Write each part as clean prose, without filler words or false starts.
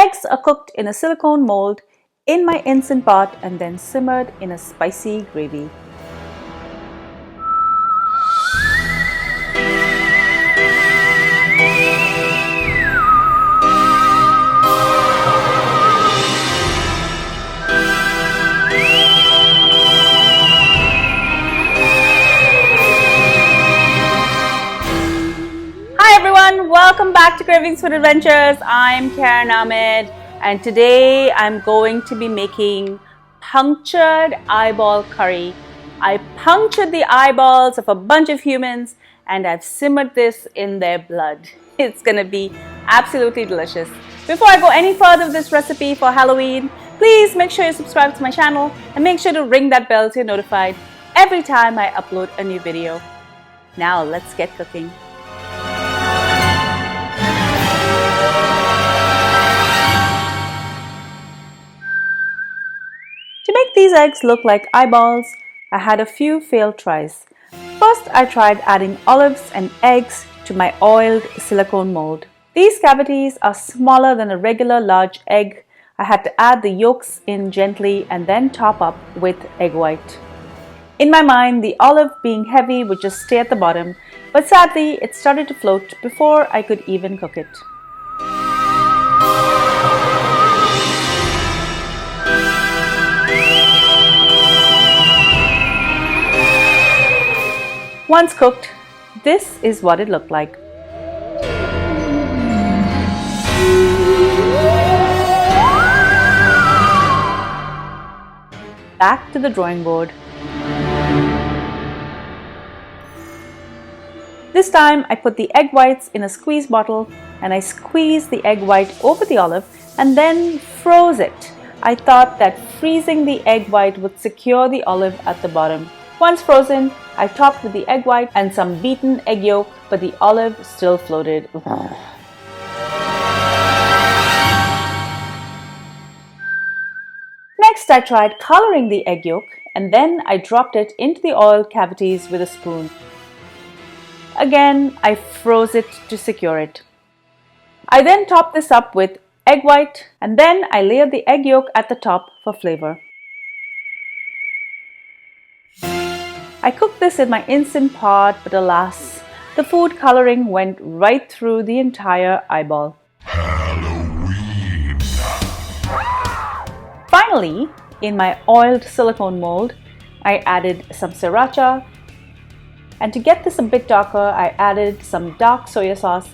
eggs are cooked in a silicone mold in my Instant Pot and then simmered in a spicy gravy. Hi everyone, welcome back to Cravings Food Adventures. I'm Karen Ahmed and today I'm going to be making punctured eyeball curry. I punctured the eyeballs of a bunch of humans and I've simmered this in their blood. It's gonna be absolutely delicious. Before I go any further with this recipe for Halloween, please make sure you subscribe to my channel and make sure to ring that bell so you're notified every time I upload a new video. Now let's get cooking. To make these eggs look like eyeballs, I had a few failed tries. First, I tried adding olives and eggs to my oiled silicone mold. These cavities are smaller than a regular large egg. I had to add the yolks in gently and then top up with egg white. In my mind, the olive being heavy would just stay at the bottom, but sadly, it started to float before I could even cook it. Once cooked, this is what it looked like. Back to the drawing board. This time I put the egg whites in a squeeze bottle and I squeezed the egg white over the olive and then froze it. I thought that freezing the egg white would secure the olive at the bottom. Once frozen, I topped with the egg white and some beaten egg yolk, but the olive still floated. Next, I tried coloring the egg yolk and then I dropped it into the oil cavities with a spoon. Again, I froze it to secure it. I then topped this up with egg white and then I layered the egg yolk at the top for flavor. I cooked this in my Instant Pot, but alas, the food coloring went right through the entire eyeball. Halloween. Finally, in my oiled silicone mold, I added some Sriracha, and to get this a bit darker, I added some dark soya sauce.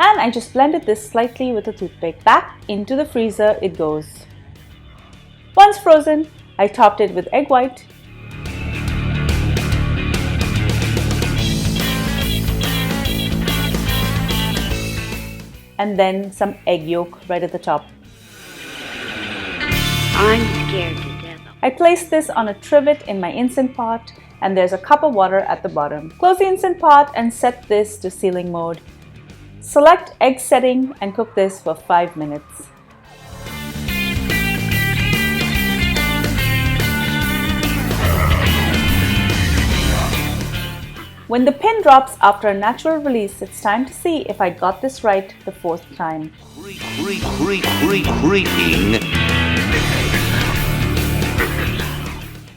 And I just blended this slightly with a toothpick. Back into the freezer it goes. Once frozen, I topped it with egg white. And then some egg yolk right at the top. I'm scared to death. I placed this on a trivet in my Instant Pot and there's a cup of water at the bottom. Close the Instant Pot and set this to sealing mode. Select egg setting and cook this for 5 minutes. When the pin drops after a natural release, it's time to see if I got this right the 4th time. Creeping.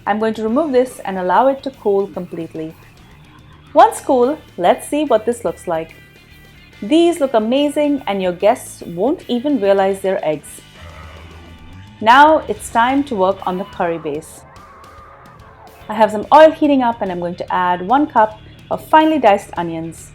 I'm going to remove this and allow it to cool completely. Once cool, let's see what this looks like. These look amazing and your guests won't even realize they're eggs. Now it's time to work on the curry base. I have some oil heating up and I'm going to add 1 cup of finely diced onions.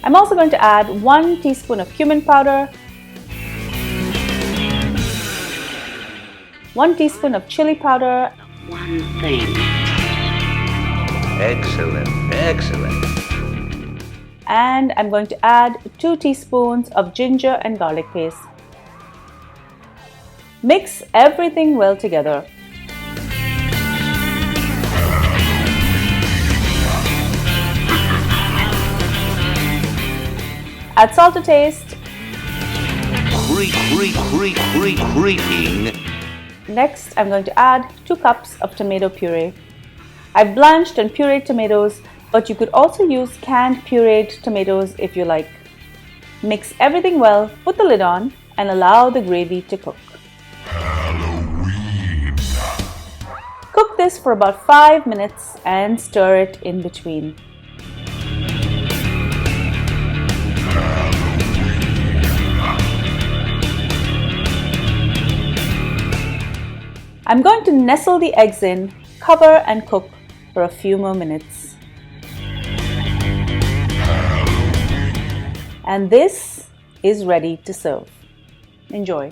I'm also going to add 1 teaspoon of cumin powder, 1 teaspoon of chili powder, One thing. Excellent. and I'm going to add 2 teaspoons of ginger and garlic paste. Mix everything well together. Add salt to taste. Creeping. Next, I'm going to add 2 cups of tomato puree. I've blanched and pureed tomatoes, but you could also use canned pureed tomatoes if you like. Mix everything well, put the lid on, and allow the gravy to cook. Halloween. Cook this for about 5 minutes and stir it in between. I'm going to nestle the eggs in, cover and cook for a few more minutes. And this is ready to serve. Enjoy.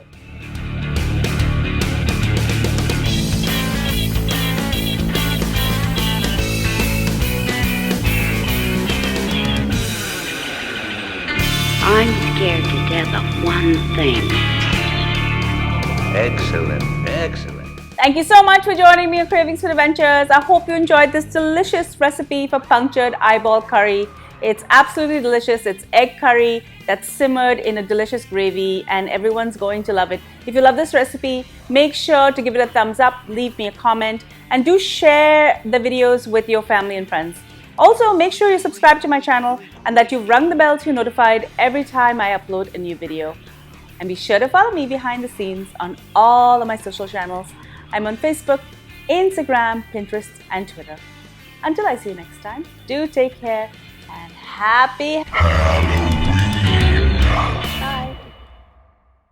I'm scared to death of one thing. Excellent. Thank you so much for joining me on Cravings Food Adventures. I hope you enjoyed this delicious recipe for punctured eyeball curry. It's absolutely delicious. It's egg curry that's simmered in a delicious gravy, and everyone's going to love it. If you love this recipe, make sure to give it a thumbs up, leave me a comment, and do share the videos with your family and friends. Also, make sure you subscribe to my channel and that you've rung the bell to be notified every time I upload a new video. And be sure to follow me behind the scenes on all of my social channels. I'm on Facebook, Instagram, Pinterest, and Twitter. Until I see you next time, do take care and happy